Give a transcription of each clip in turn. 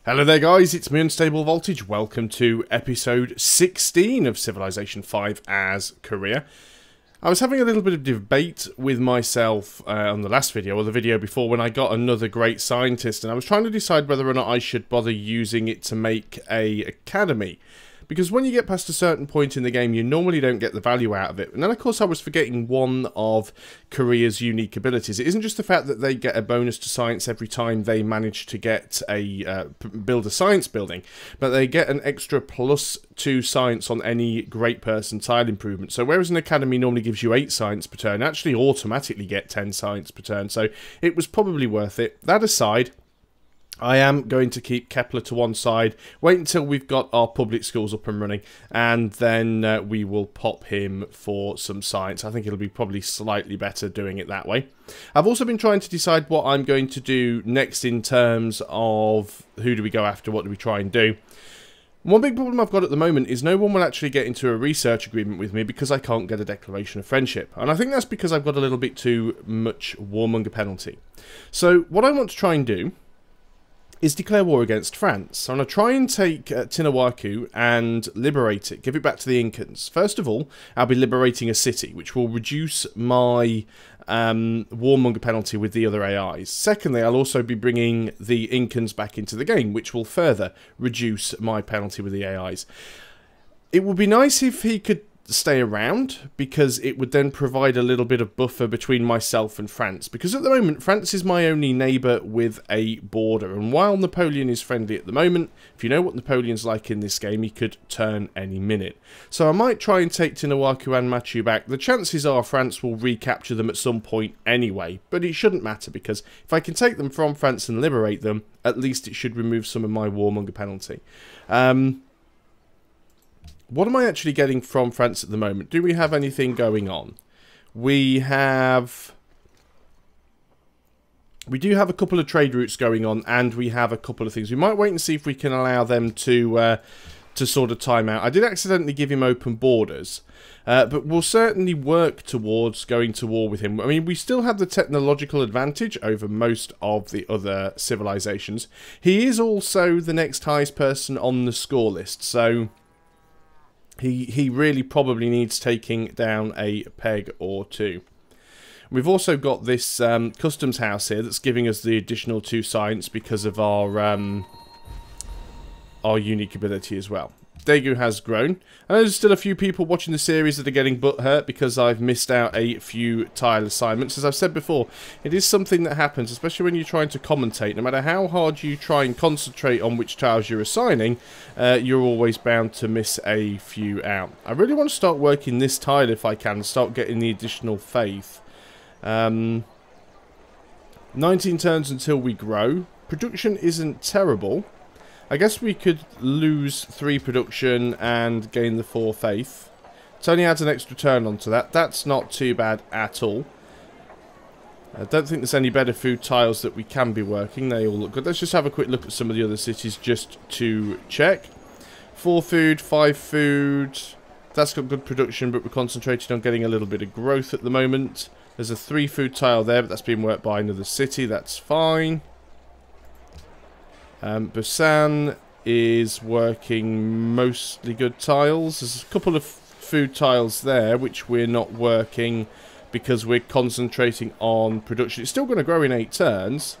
Hello there guys, it's me Unstable Voltage. Welcome to episode 16 of Civilization 5 as Korea. I was having a little bit of debate with myself on the last video, or the video before, when I got another great scientist, and I was trying to decide whether or not I should bother using it to make a academy. Because when you get past a certain point in the game, you normally don't get the value out of it. And then, of course, I was forgetting one of Korea's unique abilities. It isn't just the fact that they get a bonus to science every time they manage to get build a science building, but they get an extra +2 science on any great person tile improvement. So whereas an academy normally gives you 8 science per turn, actually automatically get 10 science per turn. So it was probably worth it. That aside, I am going to keep Kepler to one side, wait until we've got our public schools up and running, and then we will pop him for some science. I think it'll be probably slightly better doing it that way. I've also been trying to decide what I'm going to do next in terms of who do we go after, what do we try and do. One big problem I've got at the moment is no one will actually get into a research agreement with me because I can't get a declaration of friendship. And I think that's because I've got a little bit too much warmonger penalty. So what I want to try and do is declare war against France. So I'm going to try and take Tinawaku and liberate it, give it back to the Incans. First of all, I'll be liberating a city, which will reduce my warmonger penalty with the other AIs. Secondly, I'll also be bringing the Incans back into the game, which will further reduce my penalty with the AIs. It would be nice if he could stay around, because it would then provide a little bit of buffer between myself and France, because at the moment France is my only neighbour with a border, and while Napoleon is friendly at the moment, if you know what Napoleon's like in this game, he could turn any minute. So I might try and take Tinawaku and Machu back. The chances are France will recapture them at some point anyway, but it shouldn't matter, because if I can take them from France and liberate them, at least it should remove some of my warmonger penalty. What am I actually getting from France at the moment? Do we have anything going on? We do have a couple of trade routes going on, and we have a couple of things. We might wait and see if we can allow them to sort of time out. I did accidentally give him open borders, but we'll certainly work towards going to war with him. I mean, we still have the technological advantage over most of the other civilizations. He is also the next highest person on the score list, so He really probably needs taking down a peg or two. We've also got this customs house here that's giving us the additional 2 science because of our unique ability as well. Daegu has grown. And there's still a few people watching the series that are getting butthurt because I've missed out a few tile assignments. As I've said before, it is something that happens, especially when you're trying to commentate. No matter how hard you try and concentrate on which tiles you're assigning, you're always bound to miss a few out. I really want to start working this tile if I can, start getting the additional faith. 19 turns until we grow. Production isn't terrible. I guess we could lose 3 production and gain the 4 faith. It only adds an extra turn onto that. That's not too bad at all. I don't think there's any better food tiles that we can be working. They all look good. Let's just have a quick look at some of the other cities just to check. 4 food, 5 food. That's got good production, but we're concentrating on getting a little bit of growth at the moment. There's a 3 food tile there, but that's being worked by another city. That's fine. Busan is working mostly good tiles. There's a couple of food tiles there which we're not working because we're concentrating on production. It's still going to grow in 8 turns.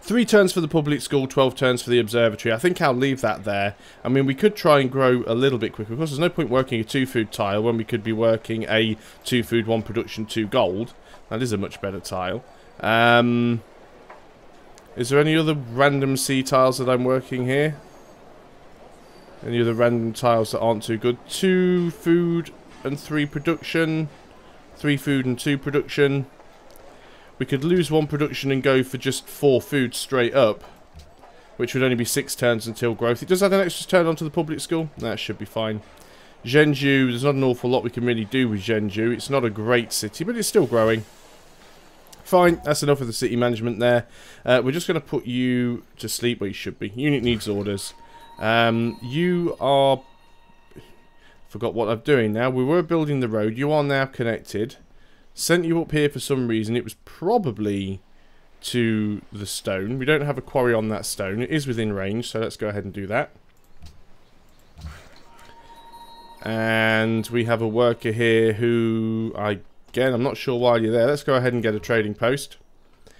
3 turns for the public school, 12 turns for the observatory. I think I'll leave that there. I mean, we could try and grow a little bit quicker. Of course, there's no point working a 2 food tile when we could be working a 2 food, 1 production, 2 gold. That is a much better tile. Is there any other random sea tiles that I'm working here? Any other random tiles that aren't too good? 2 food and 3 production. 3 food and 2 production. We could lose 1 production and go for just 4 food straight up, which would only be 6 turns until growth. It does add an extra turn onto the public school. That should be fine. Zhenju, there's not an awful lot we can really do with Zhenju. It's not a great city, but it's still growing. Fine, that's enough of the city management there. We're just going to put you to sleep where you should be. Unit needs orders. You are... Forgot what I'm doing now. We were building the road. You are now connected. Sent you up here for some reason. It was probably to the stone. We don't have a quarry on that stone. It is within range, so let's go ahead and do that. And we have a worker here who, again, I'm not sure why you're there. Let's go ahead and get a trading post.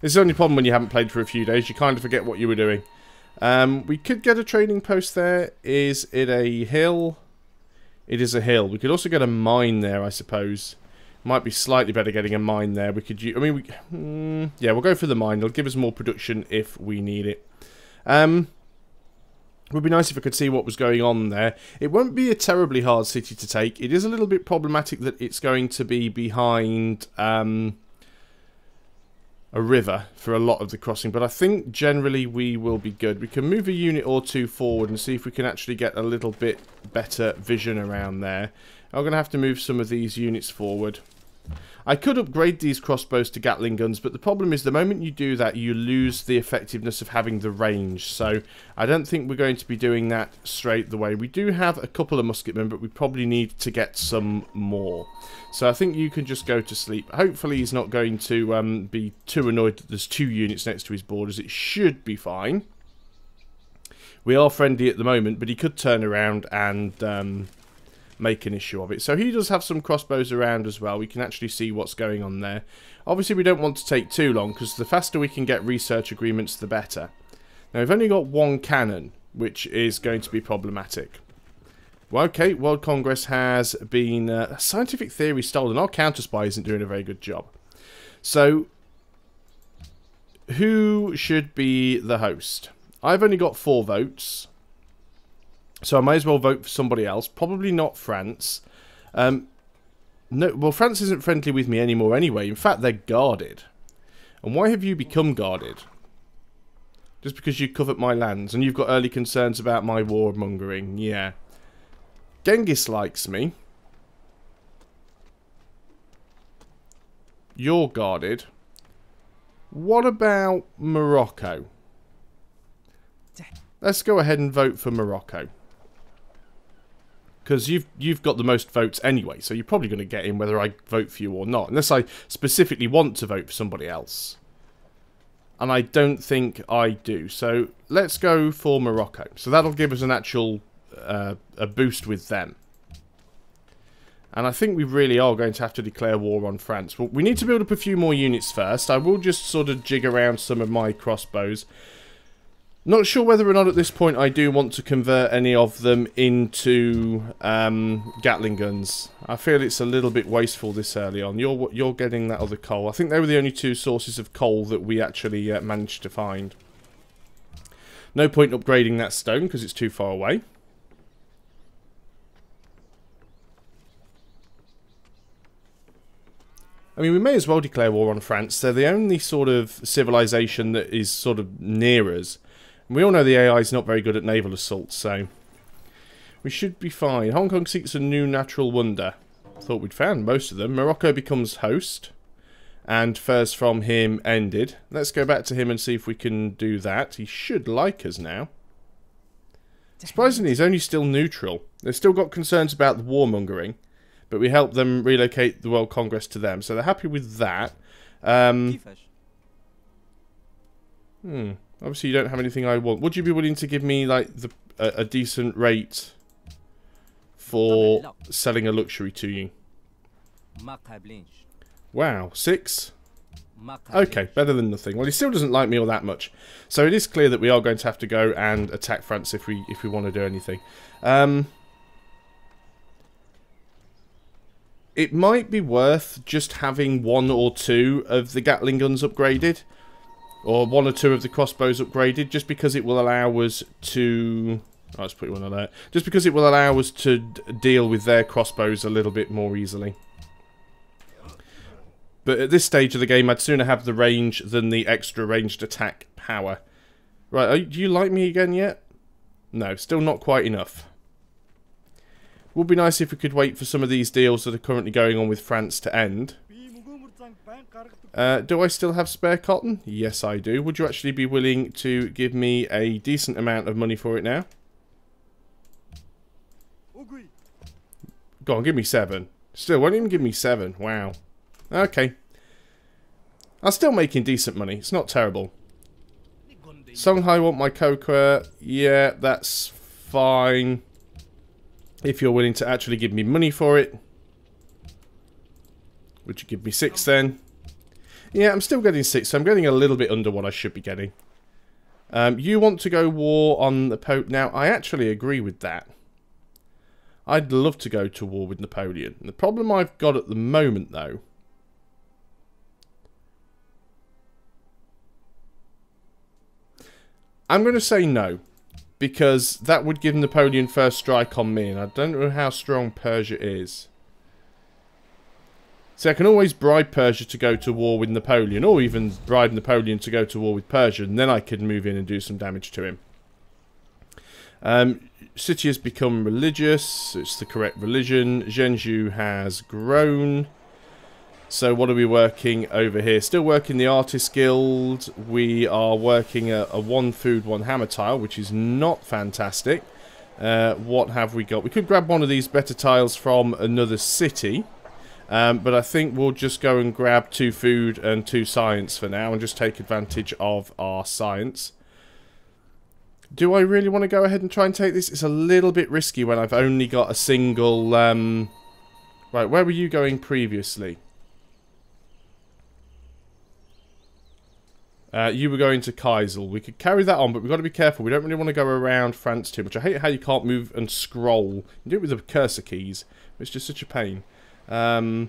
This is the only problem when you haven't played for a few days. You kind of forget what you were doing. We could get a trading post there. Is it a hill? It is a hill. We could also get a mine there, I suppose. Might be slightly better getting a mine there. We could use, yeah, we'll go for the mine. It'll give us more production if we need it. It would be nice if I could see what was going on there. It won't be a terribly hard city to take. It is a little bit problematic that it's going to be behind a river for a lot of the crossing, but I think generally we will be good. We can move a unit or two forward and see if we can actually get a little bit better vision around there. I'm going to have to move some of these units forward. I could upgrade these crossbows to Gatling guns, but the problem is the moment you do that, you lose the effectiveness of having the range. So I don't think we're going to be doing that straight away. We do have a couple of musketmen, but we probably need to get some more. So I think you can just go to sleep. Hopefully he's not going to be too annoyed that there's 2 units next to his borders. It should be fine. We are friendly at the moment, but he could turn around and make an issue of it. So he does have some crossbows around as well. We can actually see what's going on there. Obviously we don't want to take too long, because the faster we can get research agreements the better. Now we've only got 1 cannon, which is going to be problematic. Well, okay, World Congress has been scientific theory stolen. Our counter spy isn't doing a very good job. So who should be the host? I've only got 4 votes. So I may as well vote for somebody else. Probably not France. No, well, France isn't friendly with me anymore anyway. In fact, they're guarded. And why have you become guarded? Just because you covet my lands and you've got early concerns about my warmongering. Yeah. Genghis likes me. You're guarded. What about Morocco? Let's go ahead and vote for Morocco. Because you've got the most votes anyway, so you're probably going to get in whether I vote for you or not. Unless I specifically want to vote for somebody else. And I don't think I do. So let's go for Morocco. So that'll give us an actual a boost with them. And I think we really are going to have to declare war on France. Well, we need to build up a few more units first. I will just sort of jig around some of my crossbows. Not sure whether or not at this point I do want to convert any of them into Gatling guns. I feel it's a little bit wasteful this early on. You're getting that other coal. I think they were the only 2 sources of coal that we actually managed to find. No point upgrading that stone because it's too far away. I mean, we may as well declare war on France. They're the only sort of civilization that is sort of near us. We all know the AI is not very good at naval assaults, so we should be fine. Hong Kong seeks a new natural wonder. Thought we'd found most of them. Morocco becomes host, and furs from him ended. Let's go back to him and see if we can do that. He should like us now. Surprisingly, he's only still neutral. They've still got concerns about the warmongering, but we helped them relocate the World Congress to them, so they're happy with that. Obviously, you don't have anything I want. Would you be willing to give me like a decent rate for selling a luxury to you? Wow, 6? Okay, better than nothing. Well, he still doesn't like me all that much. So it is clear that we are going to have to go and attack France if we want to do anything. It might be worth just having 1 or 2 of the Gatling guns upgraded. Or 1 or 2 of the crossbows upgraded, just because it will allow us to... I'll just put you on alert. Just because it will allow us to deal with their crossbows a little bit more easily. But at this stage of the game, I'd sooner have the range than the extra ranged attack power. Right, do you like me again yet? No, still not quite enough. Would be nice if we could wait for some of these deals that are currently going on with France to end. Do I still have spare cotton? Yes, I do. Would you actually be willing to give me a decent amount of money for it now? Go on, give me 7. Still, won't even give me 7. Wow. Okay. I'm still making decent money. It's not terrible. Songhai want my cocoa. Yeah, that's fine. If you're willing to actually give me money for it. Would you give me 6 then? Yeah, I'm still getting 6, so I'm getting a little bit under what I should be getting. You want to go war on the Pope. Now, I actually agree with that. I'd love to go to war with Napoleon. The problem I've got at the moment, though... I'm going to say no. Because that would give Napoleon first strike on me, and I don't know how strong Persia is. So I can always bribe Persia to go to war with Napoleon, or even bribe Napoleon to go to war with Persia, and then I could move in and do some damage to him. City has become religious. It's the correct religion. Zhenju has grown. So what are we working over here? Still working the Artist Guild. We are working a 1 food, 1 hammer tile, which is not fantastic. What have we got? We could grab one of these better tiles from another city. But I think we'll just go and grab 2 food and 2 science for now and just take advantage of our science. Do I really want to go ahead and try and take this? It's a little bit risky when I've only got a single... Right, where were you going previously? You were going to Kaisel. We could carry that on, but we've got to be careful. We don't really want to go around France too much. I hate how you can't move and scroll. You do it with the cursor keys. It's just such a pain. I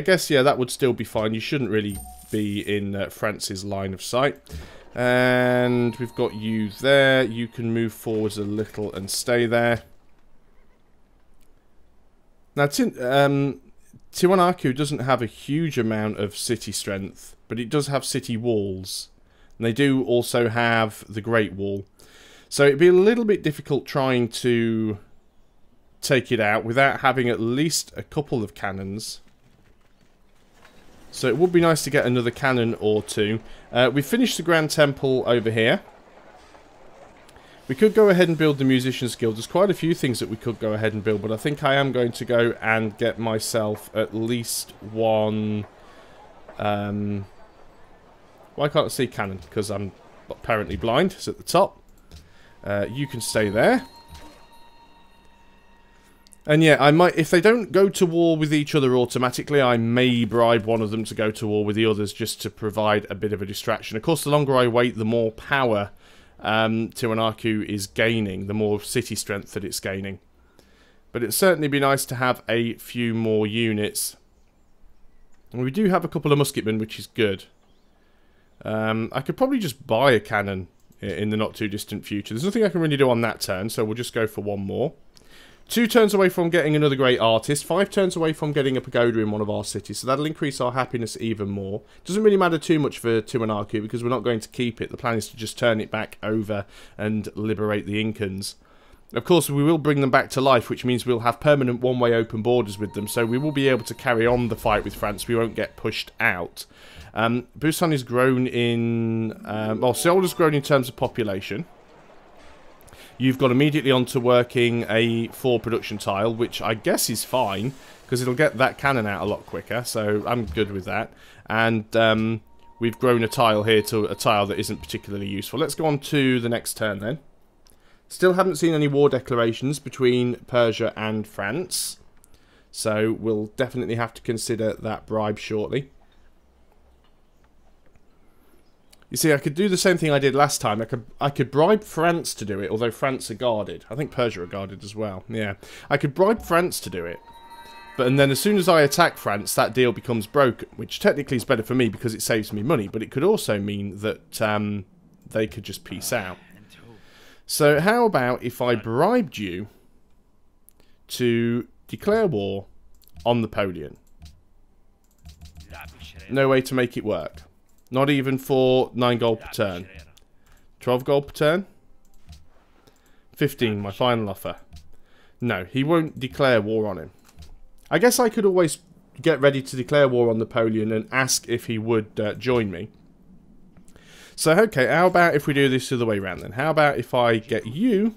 guess, yeah, that would still be fine. You shouldn't really be in France's line of sight. And we've got you there. You can move forwards a little and stay there. Now, Tiwanaku doesn't have a huge amount of city strength, but it does have city walls. And they do also have the Great Wall. So it'd be a little bit difficult trying to take it out without having at least a couple of cannons. So it would be nice to get another cannon or 2. We finished the Grand Temple over here. We could go ahead and build the Musicians Guild. There's quite a few things that we could go ahead and build, but I think I am going to go and get myself at least 1... Why can't I see cannon? Because I'm apparently blind. It's at the top. You can stay there. And yeah, I might, if they don't go to war with each other automatically, I may bribe one of them to go to war with the others just to provide a bit of a distraction. Of course, the longer I wait, the more power Tiwanaku is gaining, the more city strength that it's gaining. But it'd certainly be nice to have a few more units. And we do have a couple of musketmen, which is good. I could probably just buy a cannon in the not too distant future. There's nothing I can really do on that turn, so we'll just go for 1 more. 2 turns away from getting another great artist. 5 turns away from getting a pagoda in one of our cities. So that'll increase our happiness even more. Doesn't really matter too much for Tiwanaku because we're not going to keep it. The plan is to just turn it back over and liberate the Incans. Of course, we will bring them back to life, which means we'll have permanent one-way open borders with them. So we will be able to carry on the fight with France. We won't get pushed out. Busan is grown in... well, Seoul has grown in terms of population. You've got immediately onto working a 4 production tile, which I guess is fine, because it'll get that cannon out a lot quicker, so I'm good with that. And we've grown a tile here to a tile that isn't particularly useful. Let's go on to the next turn then. Still haven't seen any war declarations between Persia and France, so we'll definitely have to consider that bribe shortly. You see, I could do the same thing I did last time. I could bribe France to do it, although France are guarded. I think Persia are guarded as well. Yeah, I could bribe France to do it. And then as soon as I attack France, that deal becomes broken, which technically is better for me because it saves me money. But it could also mean that they could just peace out. So how about if I bribed you to declare war on Napoleon? No way to make it work. Not even for 9 gold per turn. 12 gold per turn? 15, my final offer. No, he won't declare war on him. I guess I could always get ready to declare war on Napoleon and ask if he would join me. So, okay, how about if we do this the other way around then? How about if I get you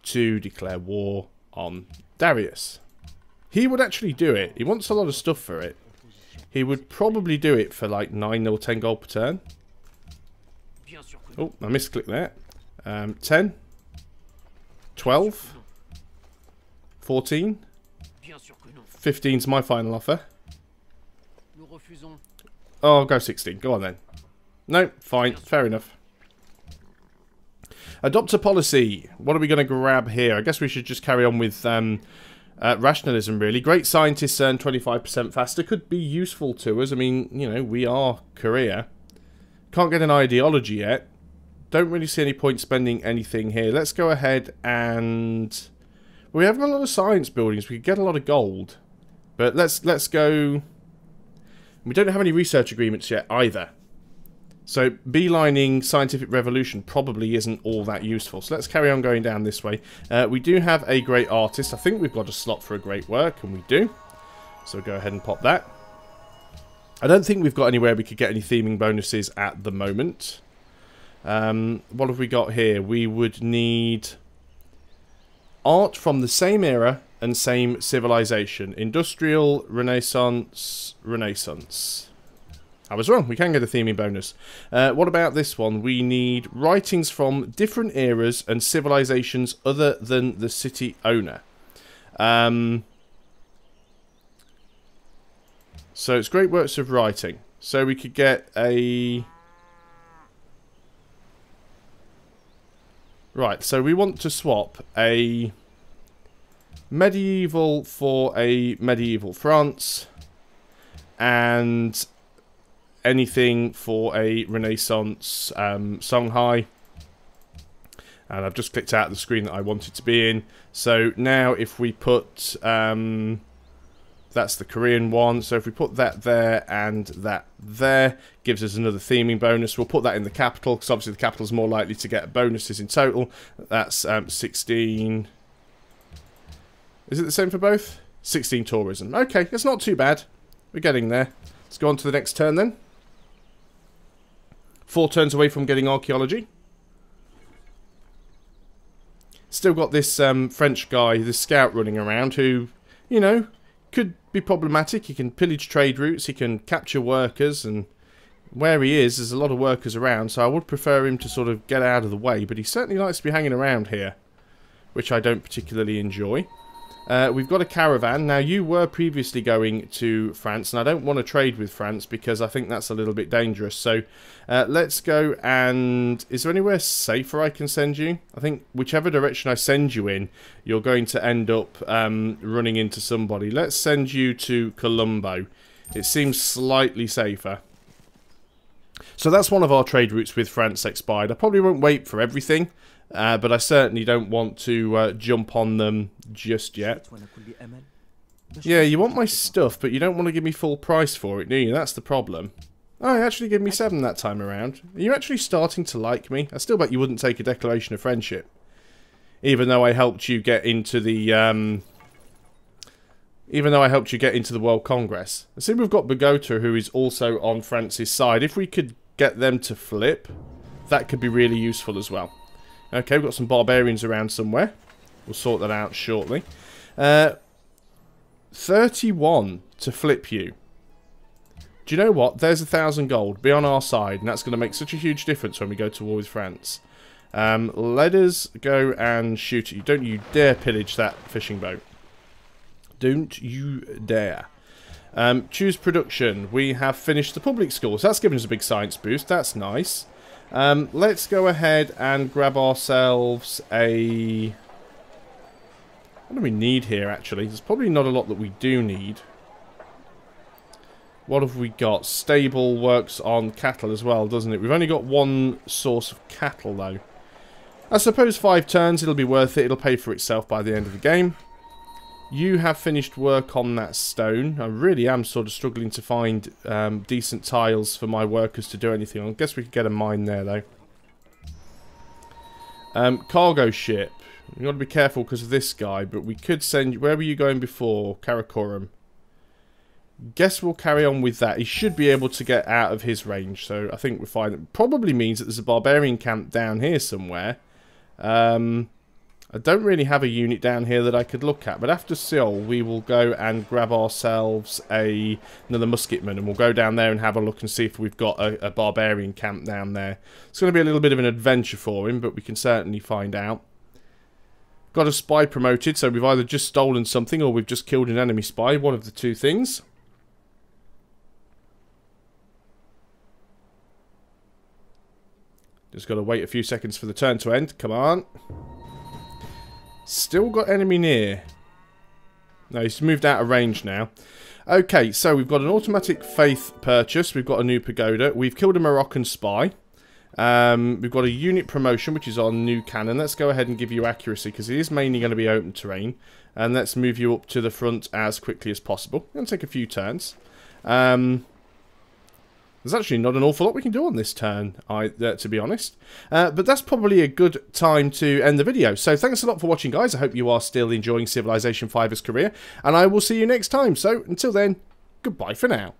to declare war on Darius? He would actually do it. He wants a lot of stuff for it. he would probably do it for like 9 or 10 gold per turn. Oh, I misclicked there. 10, 12, 14, 15's my final offer. Oh, I'll go 16. Go on then. No, fine. Fair enough. Adopt a policy. What are we going to grab here? I guess we should just carry on with rationalism, really. Great scientists earn 25% faster. Could be useful to us. I mean, you know, we are Korea. Can't get an ideology yet. Don't really see any point spending anything here. Let's go ahead and... we have got a lot of science buildings. We could get a lot of gold. But let's go... we don't have any research agreements yet either. So beelining scientific revolution probably isn't all that useful. So let's carry on going down this way. We do have a great artist. I think we've got a slot for a great work, and we do. So we'll go ahead and pop that. I don't think we've got anywhere we could get any theming bonuses at the moment. What have we got here? We would need art from the same era and same civilization. Industrial, Renaissance, Renaissance. I was wrong. We can get a theming bonus. What about this one? We need writings from different eras and civilizations other than the city owner. So it's great works of writing. So we could get a... right, so we want to swap a medieval for a medieval France and anything for a Renaissance Songhai. And I've just clicked out of the screen that I wanted to be in. So now if we put... that's the Korean one. So if we put that there and that there, gives us another theming bonus. We'll put that in the capital, because obviously the capital is more likely to get bonuses in total. That's 16... is it the same for both? 16 tourism. Okay, it's not too bad. We're getting there. Let's go on to the next turn then. 4 turns away from getting archaeology. Still got this French guy, this scout running around who, you know, could be problematic. He can pillage trade routes, he can capture workers, and where he is, there's a lot of workers around, so I would prefer him to sort of get out of the way, but he certainly likes to be hanging around here, which I don't particularly enjoy. We've got a caravan. Now, you were previously going to France, and I don't want to trade with France because I think that's a little bit dangerous. So, let's go and... is there anywhere safer I can send you? I think whichever direction I send you in, you're going to end up running into somebody. Let's send you to Colombo. It seems slightly safer. So that's one of our trade routes with France expired. I probably won't wait for everything. But I certainly don't want to jump on them just yet. Yeah, you want my stuff, but you don't want to give me full price for it, do you? That's the problem. Oh, you actually gave me 7 that time around. Are you actually starting to like me? I still bet you wouldn't take a declaration of friendship. Even though I helped you get into the... even though I helped you get into the World Congress. I see we've got Bogota, who is also on France's side. If we could get them to flip, that could be really useful as well. Okay, we've got some barbarians around somewhere. We'll sort that out shortly. 31 to flip you. Do you know what? There's 1,000 gold. Be on our side, and that's going to make such a huge difference when we go to war with France. Let us go and shoot you. Don't you dare pillage that fishing boat. Don't you dare. Choose production. We have finished the public schools. That's given us a big science boost. That's nice. Let's go ahead and grab ourselves a... what do we need here, actually? There's probably not a lot that we do need. What have we got? Stable works on cattle as well, doesn't it? We've only got one source of cattle, though. I suppose 5 turns, it'll be worth it. It'll pay for itself by the end of the game. You have finished work on that stone. I really am sort of struggling to find decent tiles for my workers to do anything on. I guess we could get a mine there, though. Cargo ship. You've got to be careful because of this guy, but we could send you... where were you going before? Karakoram. Guess we'll carry on with that. He should be able to get out of his range, so I think we're fine. It probably means that there's a barbarian camp down here somewhere. I don't really have a unit down here that I could look at, but after Seoul we will go and grab ourselves another musketman, and we'll go down there and have a look and see if we've got a barbarian camp down there. It's going to be a little bit of an adventure for him, but we can certainly find out. Got a spy promoted, so we've either just stolen something or we've just killed an enemy spy, one of the two things. Just got to wait a few seconds for the turn to end. Come on. Still got enemy near. No, he's moved out of range now. Okay, so we've got an automatic faith purchase. We've got a new pagoda. We've killed a Moroccan spy. We've got a unit promotion, which is on new cannon. Let's go ahead and give you accuracy, because it is mainly going to be open terrain. And let's move you up to the front as quickly as possible. It's going to take a few turns. There's actually not an awful lot we can do on this turn, to be honest. But that's probably a good time to end the video. So thanks a lot for watching, guys. I hope you are still enjoying Civilization 5 as career. And I will see you next time. So until then, goodbye for now.